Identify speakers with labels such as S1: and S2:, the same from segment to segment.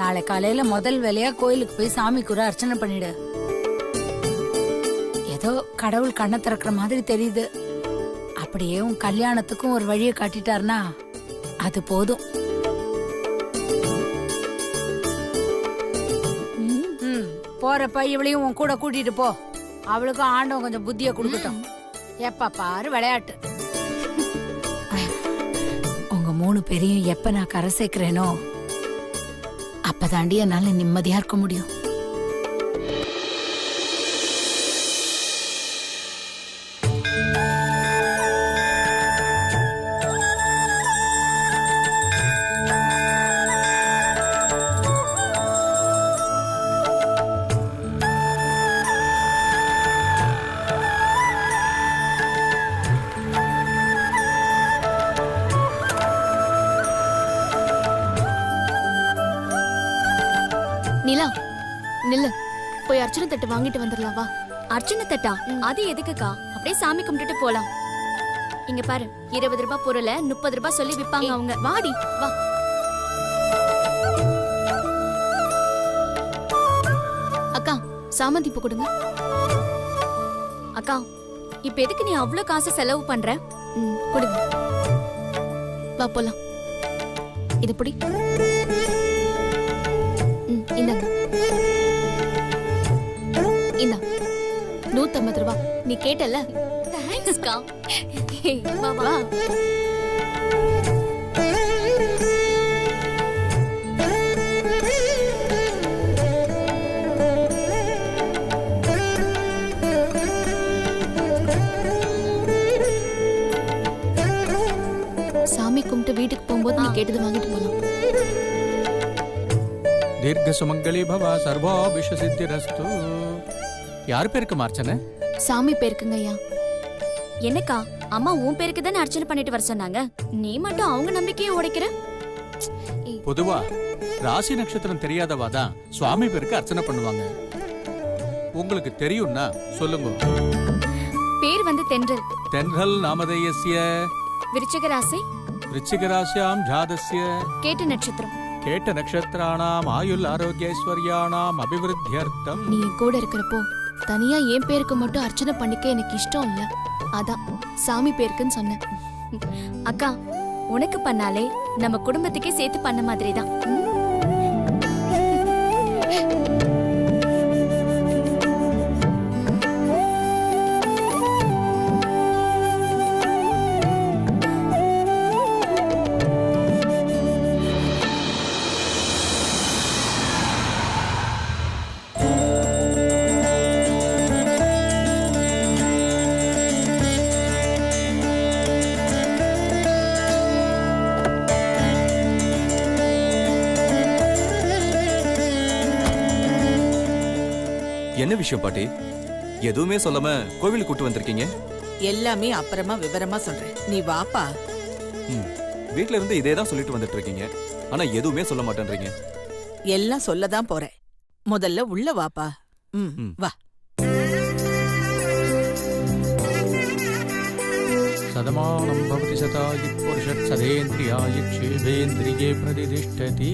S1: நாளை காலையில முதல் வேலையா கோயிலுக்கு போய் சாமிக்கு ஒரு அர்ச்சனை பண்ணிடு. ஏதோ கடவுள் கண்ணை திறக்கிற மாதிரி தெரியுது. அப்படியே உன் கல்யாணத்துக்கும் ஒரு வழியை காட்டிட்டாருனா அது போதும். போறப்ப இவளையும் உன் கூட கூட்டிட்டு போ. அவளுக்கும் ஆண்டவன் கொஞ்சம் புத்திய கொடுக்கட்டும். எப்ப பாரு விளையாட்டு. உங்க 3 பேரையும் எப்ப நான் கரை சேர்க்கிறேனோ அப்பதாண்டி என்னால நிம்மதியா இருக்க முடியும்.
S2: நிலா நில்லு, போய் அர்ச்சனை தட்டு வாங்கிட்டு வந்துடலாம் வா.
S3: அர்ச்சனை தட்டா? அது எதுக்குக்கா? அப்படியே சாமி கும்பிட்டுட்டு போலாம். இங்க பாரு, 20 ரூபாய் பொருளை 30 ரூபாய் சொல்லி விப்பாங்க அவங்க. வாடி வா.
S2: அக்கா சாமந்தி பூ கொடுங்க.
S3: அக்கா, இப்ப எதுக்கு நீ அவ்வளவு காசு செலவு பண்ற?
S2: கொடுங்க. வா போலாம். இது பிடி. இந்தாங்க. இந்தா 150 ரூபாய்.
S3: நீ கேட்டல. தேங்க்ஸ்க்கா. வா வா.
S2: சாமி கும்பிட்டு வீட்டுக்கு போகும்போது நீ கேட்டது வாங்கிட்டு போலாம்.
S4: தீர்க்க சுமங்கலி பவ சர்வாபிஷ சித்திரஸ்து. யார் பேருக்கு அர்ச்சனை?
S2: சாமி பேருக்குங்க ஐயா.
S3: என்னக்கா, அம்மா உன் பேருக்கு தானே அர்ச்சனை பண்ணிட்டு வர சொன்னாங்க. நீ மட்டும் அவங்க நம்பிக்கையை உடைக்கிற.
S4: பொதுவா ராசி நட்சத்திரம் தெரியாதவா தான் சுவாமி பேருக்கு அர்ச்சனை பண்ணுவாங்க. உங்களுக்கு தெரியும்னா சொல்லுங்க.
S3: பேர் வந்து தென்றல்.
S4: தென்றல் நாமதேயஸ்ய.
S3: விருச்சிக ராசி.
S4: விருச்சிக ராசியாம் ஜாதஸ்ய.
S3: கேட்ட நட்சத்திரம்.
S4: கேட்ட நட்சத்திரானாம் ஆயுள் ஆரோக்கியஸ்வர்யானாம் அபிவிருத்தியர்த்தம்.
S2: நீ கூட இருக்கிறப்போ தனியா என் பேருக்கு மட்டும் அர்ச்சனை பண்ணிக்க எனக்கு இஷ்டம் இல்ல. அதான் சாமி பேருக்குன்னு சொன்னேன்.
S3: அக்கா, உனக்கு பண்ணாலே நம்ம குடும்பத்துக்கே சேர்த்து பண்ண மாதிரி தான்.
S5: என்ன விஷயம் பாட்டி? எதுவுமே சொல்லாம கோவிலுக்கு கூட்டு வந்திருக்கீங்க?
S6: எல்லாமே அப்புறமா விவரமா சொல்றேன், நீ வாப்பா.
S5: வீட்ல இருந்து இதே தான் சொல்லிட்டு வந்துட்டு இருக்கீங்க, ஆனா எதுவுமே சொல்ல மாட்டேன்றீங்க.
S6: எல்லாம் சொல்லதான் போறேன், முதல்ல உள்ள வாப்பா. வா.
S4: சதமானம் பவதி சதாயி புருஷத் சதேந்திரியாயி க்ஷேபேந்திரியே பிரதிதிஷ்டதி.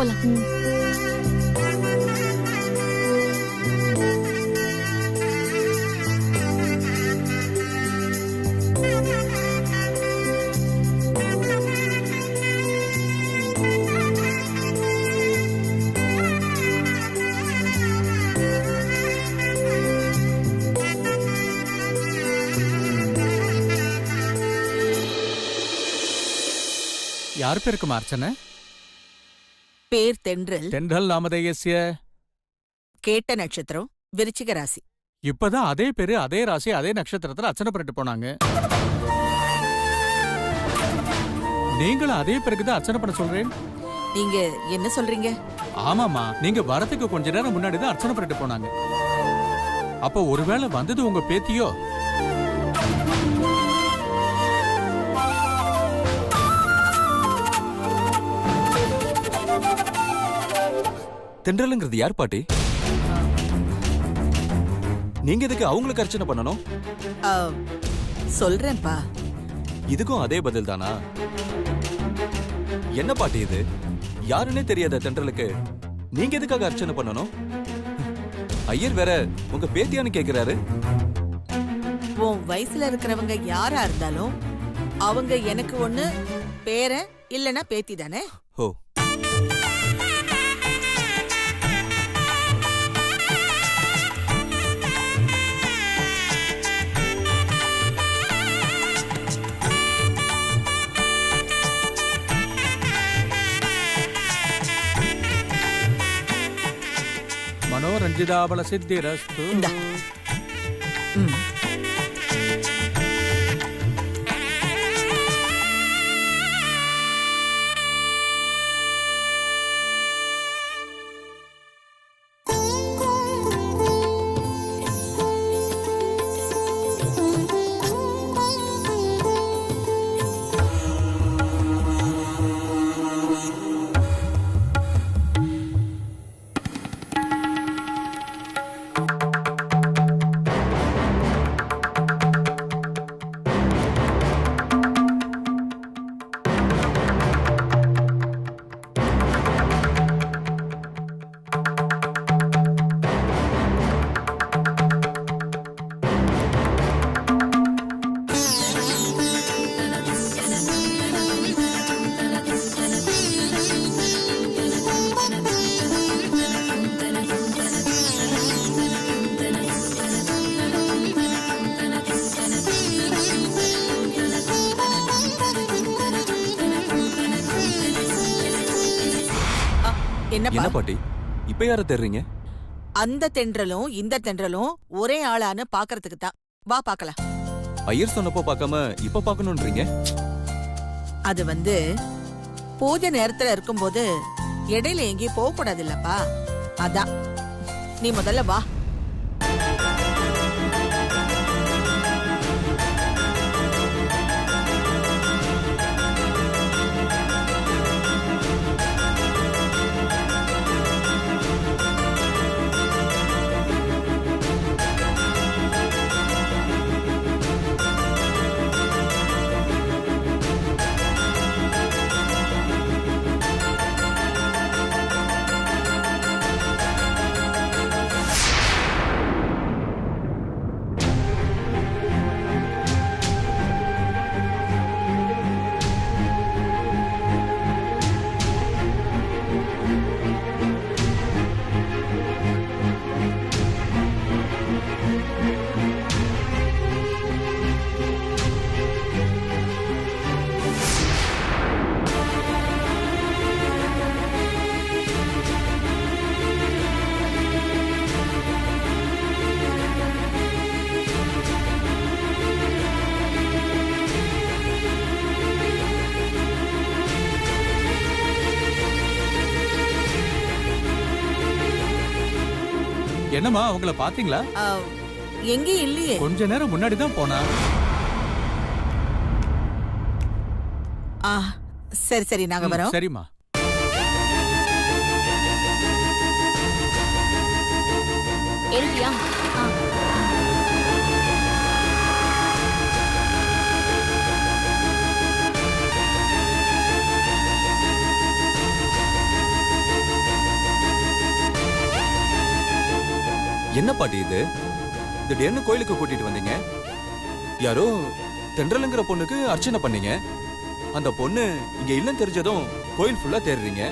S2: போலாம்.
S4: யார் பேருக்கு அர்ச்சனை?
S6: பேர் தென்றல்.
S4: தென்றல் நாமதேயஸ்ய.
S6: கேட்ட நட்சத்திரம் விருச்சிக ராசி.
S4: இப்பதான் அதே பேரு அதே ராசி அதே நட்சத்திரத்துல அர்ச்சனை பண்ணிட்டு போனாங்க. நீங்களும் அதே பேருக்கு தான் அர்ச்சனை பண்ண சொல்றேன்.
S6: நீங்க என்ன சொல்றீங்க?
S4: ஆமாமா, நீங்க வரதுக்கு கொஞ்ச நேரம் முன்னாடி தான் அர்ச்சனை பண்ணிட்டு போனாங்க. அப்போ ஒருவேளை வந்தது உங்க பேத்தியோ?
S5: தென்றலுங்கிறது யார் பாட்டி? நீங்க எதுக்கு அவங்களுக்கு அர்ச்சனை பண்ணணும்?
S6: ஆ, சொல்றேன்ப்பா.
S5: இதுக்கும் அதே பதில் தானா? என்ன பாட்டி இது? யாருன்னே தெரியாத தென்றலுக்கு நீங்க எதுக்காக அர்ச்சனை பண்ணணும்? ஐயர் வேற உங்க பேத்தியான்னு கேக்குறாரு.
S6: உன் வயசுல இருக்கிறவங்க யாரா இருந்தாலும் அவங்க எனக்கு ஒண்ணு பேரன் இல்லனா பேத்தி தானே.
S5: ஓ,
S4: மனோரஞ்சிதாபல சித்திரஸ்து.
S6: இந்தா. ம்.
S5: என்ன பாட்டி இப்ப யார தேடுறீங்க?
S6: அந்த தென்றலும் இந்த தென்றலும் ஒரே ஆளான்னு பாக்குறதுக்கு தான். வா பாக்கலாம்.
S5: ஐயர் சொன்னப்போ பார்க்காம இப்ப பார்க்கணும்ன்றீங்க?
S6: அது பூஜை நேரத்துல இருக்கும்போது இடையில எங்கேயும் போக கூடாது இல்லப்பா. அதான் நீ முதல்ல வா.
S4: என்னம்மா அவங்கள பாத்தீங்களா?
S6: எங்கேயும் இல்லையே.
S4: கொஞ்ச நேரம் முன்னாடி தான் போனா.
S6: சரி சரி நாங்க வரோம்.
S4: சரிம்மா.
S3: இருக்கியா?
S5: என்ன பாட்டி இது? திடீர்னு கோயிலுக்கு கூட்டிட்டு வந்தீங்க. யாரோ தென்றலுங்கிற பொண்ணுக்கு அர்ச்சனை பண்ணீங்க. அந்த பொண்ணு இங்க இல்லன்னு தெரிஞ்சதும் கோயில் ஃபுல்லா தேடுறீங்க.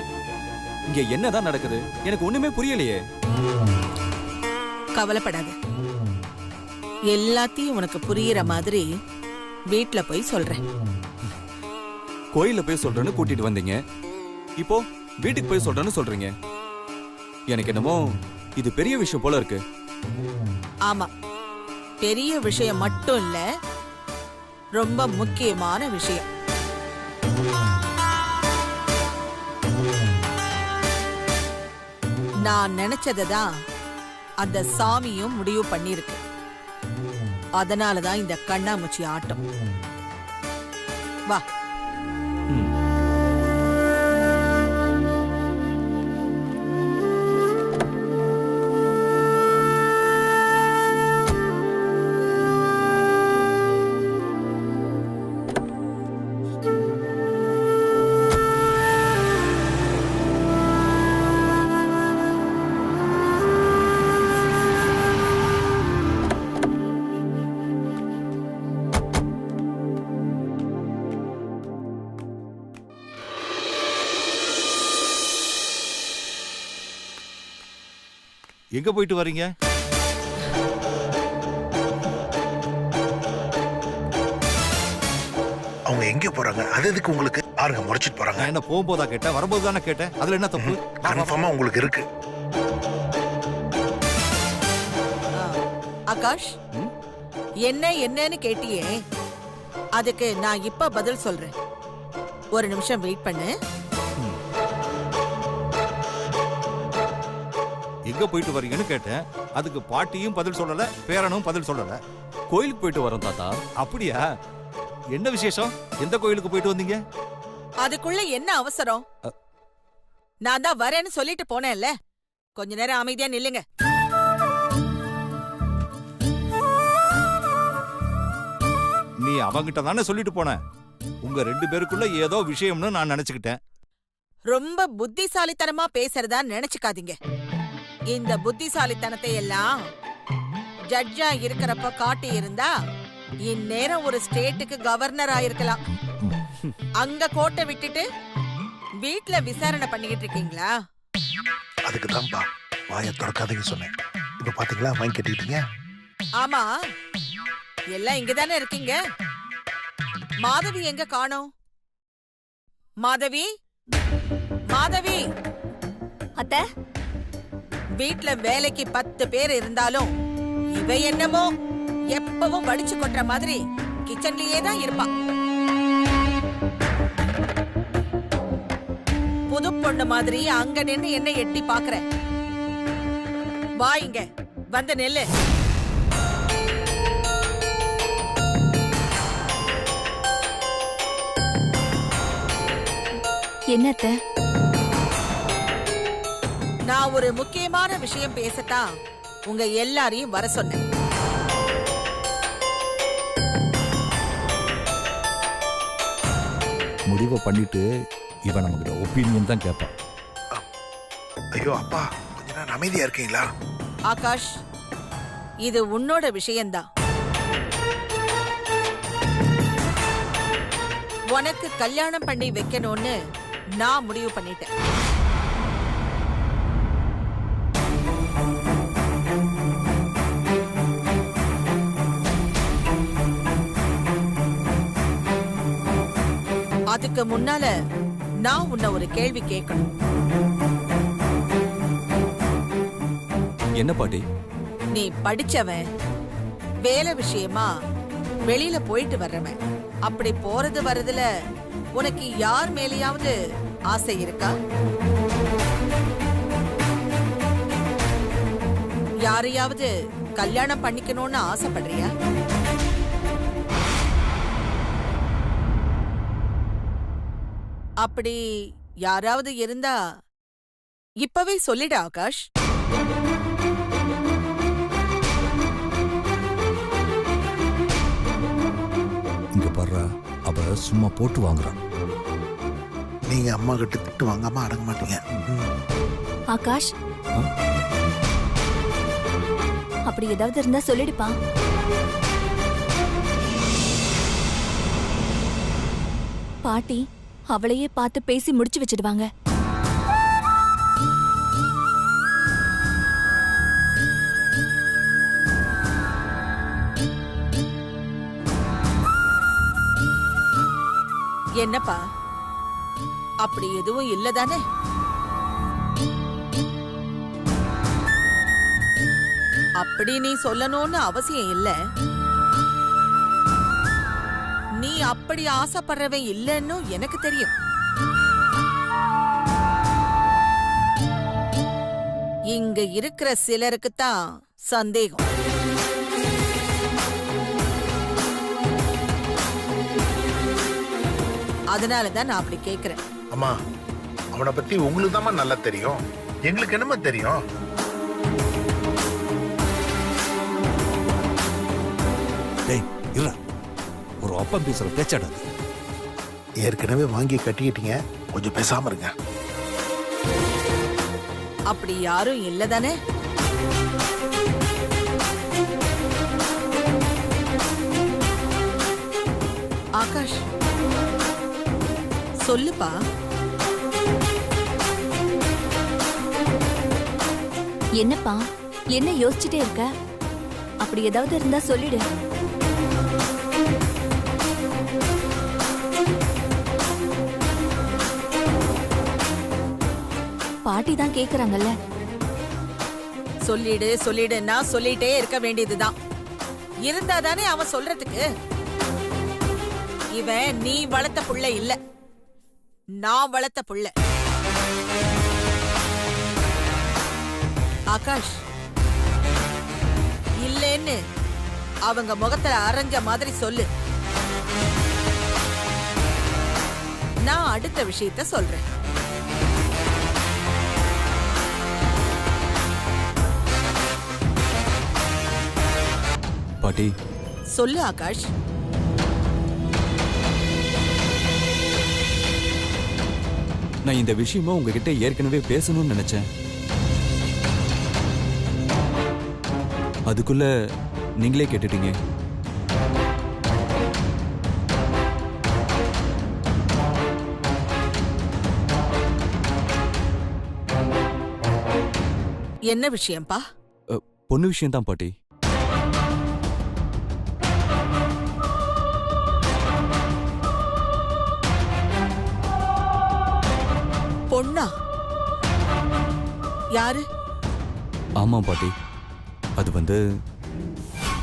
S5: இங்க என்னதான் நடக்குது? எனக்கு ஒண்ணுமே புரியலையே.
S6: கவலைப்படாத, எல்லாத்தையும் உனக்கு புரியுற மாதிரி வீட்ல போய் சொல்றேன்.
S5: கோயில்ல போய் சொல்றேன்னு கூட்டிட்டு வந்தீங்க, இப்போ வீட்டுக்கு போய் சொல்றேன்னு சொல்றீங்க. எனக்கு என்னமோ இது பெரிய விஷயம் போல இருக்கு.
S6: ஆமா, பெரிய விஷயம் மட்டும் இல்ல, ரொம்ப முக்கியமான விஷயம். நான் நினைச்சதான் அந்த சாமியும் முடிவு பண்ணிருக்கு. அதனாலதான் இந்த கண்ணாமூச்சி ஆட்டம். வா.
S7: எங்க போயிட்டு வரீங்க?
S8: அவங்க எங்க போறாங்க? அது எதுக்கு உங்களுக்கு? பாருங்க முடிச்சிட்டு போறாங்க.
S7: நான் என்ன போகும்போதா கேட்டேன், வரும்போது தானே கேட்டேன். அதுல என்ன தப்பு?
S8: கன்ஃபார்மா உங்களுக்கு இருக்கு.
S6: ஆகாஷ், என்னன்னு கேட்டியே, அதுக்கு நான் இப்ப பதில் சொல்றேன். ஒரு நிமிஷம் வெயிட் பண்ணு.
S7: எங்க போயிட்டு வரீங்கன்னு கேட்டேன். அதுக்கு பாட்டியும் பதில் சொல்லல, பேரனும் பதில் சொல்லல.
S5: கோயிலுக்கு போயிட்டு வரோம் தாத்தா.
S7: அப்படியா? என்ன விசேஷம்? எந்த கோயிலுக்கு போயிட்டு வந்தீங்க?
S6: அதுக்குள்ள என்ன அவசரம்? நான் தான் வரேன்னு சொல்லிட்டு போனேன்ல. கொஞ்ச நேரம் அமைதியா நில்லுங்க.
S7: நீ அவங்கிட்ட தானே சொல்லிட்டு போன. உங்க 2 பேருக்குள்ள ஏதோ விஷயம்னு நான் நினைச்சுக்கிட்டேன்.
S6: ரொம்ப புத்திசாலித்தனமா பேசுறதா நினைச்சுக்காதீங்க. இந்த புத்திசாலித்தனத்தை எல்லாம் ஜட்ஜா இருக்கிறப்ப காட்டி இருந்தா இந்நேரம் ஒரு ஸ்டேட்டுக்கு கவர்னர் ஆயிருக்கலாம். அங்க கோட்டை விட்டுட்டு வீட்ல விசாரணை பண்ணிக்கிட்டு இருக்கீங்களா?
S8: அதுக்கு தான்ப்பா வாயை திறக்காதீங்க சொன்னேன். இப்ப பாத்தீங்களா வாங்கி கட்டிட்டீங்க.
S6: ஆமா, எல்லாம் இங்கதானே இருக்கீங்க. மாதவி எங்க காணோம்? மாதவி, மாதவி.
S3: அத்தை,
S6: வீட்ல வேலைக்கு 10 பேர் இருந்தாலும் இவ என்னமோ எப்பவும் வடிச்சு கொட்டுற மாதிரி கிச்சன்லயே தான் இருப்பா. புது பொண்ணு மாதிரி அங்க நின்னு என்ன எட்டி பாக்குற? வா இங்க வந்து நெல்லு.
S2: என்னத்த?
S6: நான் ஒரு முக்கியமான விஷயம் பேசத்தான் உங்க எல்லாரையும் வர சொன்னேன்.
S7: முடிவை பண்ணிட்டு இவன் நமக்கு ஒப்பீனியன் தான் கேட்பான்.
S8: ஐயோ அப்பா, கொஞ்ச நேரம் அமைதியா இருக்கீங்களா?
S6: ஆகாஷ், இது உன்னோட விஷயம்தான். உனக்கு கல்யாணம் பண்ணி வைக்கணும்னு நான் முடிவு பண்ணிட்டேன். அதுக்கு முன்னால நான் உன்னை ஒரு கேள்வி கேட்கணும்.
S5: என்ன பாட்டி?
S6: நீ படிச்சவன், வேலை விஷயமா வெளியில போயிட்டு வர்றவன். அப்படி போறது வர்றதுல உனக்கு யார் மேலேயாவது ஆசை இருக்கா? யாரையாவது கல்யாணம் பண்ணிக்கணும்னு ஆசைப்படுறியா? அப்படி யாராவது இருந்தா இப்பவே சொல்லிடு ஆகாஷ்.
S7: இங்க பாரு, அவ சும்மா போட்டு வாங்குறான்.
S8: நீங்க அம்மா கிட்ட திட்டு வாங்காம அடங்க மாட்டீங்க.
S3: ஆகாஷ், அப்படி ஏதாவது இருந்தா சொல்லிடுப்பா. பாட்டி அவளையே பார்த்து பேசி முடிச்சு வச்சிடுவாங்க.
S6: என்னப்பா, அப்படி எதுவும் இல்லதானே? அப்படி நீ சொல்லணும்னு அவசியம் இல்ல. நீ அப்படி ஆசைப்படுறவன் இல்லன்னு எனக்கு தெரியும். இங்க இருக்கிற சிலருக்கு தான் சந்தேகம். அதனாலதான் நான் அப்படி கேக்குறேன்.
S8: அம்மா, அவனை பத்தி உங்களுக்கு தான் நல்லா தெரியும். எங்களுக்கு என்னமா தெரியும்?
S7: இல்ல, ஒரு அப்பம் பேசுற பேச்சாடாது.
S8: ஏற்கனவே வாங்கி கட்டிக்கிட்டீங்க, கொஞ்சம் பேசாம இருங்க.
S6: அப்படி யாரும் இல்லதானே? ஆகாஷ், சொல்லுப்பா.
S3: என்னப்பா என்ன யோசிச்சுட்டே இருக்க? அப்படி ஏதாவது இருந்தா சொல்லிடு. பாட்டி தான் கேக்குறாங்கல்ல.
S6: சொல்லிடு சொல்லிடுன்னா சொல்லிட்டே இருக்க வேண்டியதுதான். இருந்தாதானே அவன் சொல்றதுக்கு. இவன் நீ வளர்த்த புள்ள இல்ல, நான் வளர்த்த புள்ள. ஆகாஷ், இல்லன்னு அவங்க முகத்துல அரைஞ்ச மாதிரி சொல்லு. நான் அடுத்த விஷயத்த சொல்றேன்.
S5: பாட்டி
S6: சொல்லு ஆகாஷ்.
S5: நான் இந்த விஷயமா உங்ககிட்ட ஏற்கனவே பேசணும்னு நினைச்சேன். அதுக்குள்ள நீங்களே கேட்டுட்டீங்க.
S6: என்ன விஷயம்பா?
S5: பொண்ணு விஷயம் தான் பாட்டி.
S6: பொண்ணா? யாரு?
S5: ஆமா பாட்டி, அது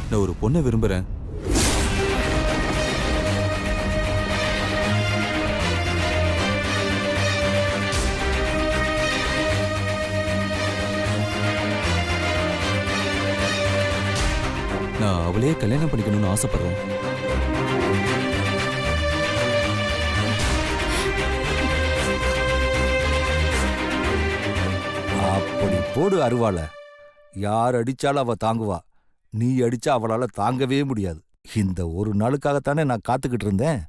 S5: நான் ஒரு பொண்ணை விரும்புறேன். நான் அவளையே கல்யாணம் பண்ணிக்கணும்னு ஆசைப்படுறேன்.
S7: அப்படி போடு அருவாள. யார் அடிச்சாலும் அவ தாங்குவா. நீ அடிச்சா அவளால தாங்கவே முடியாது. இந்த ஒரு நாளுக்காகத்தானே நான் காத்துக்கிட்டு இருந்தேன்.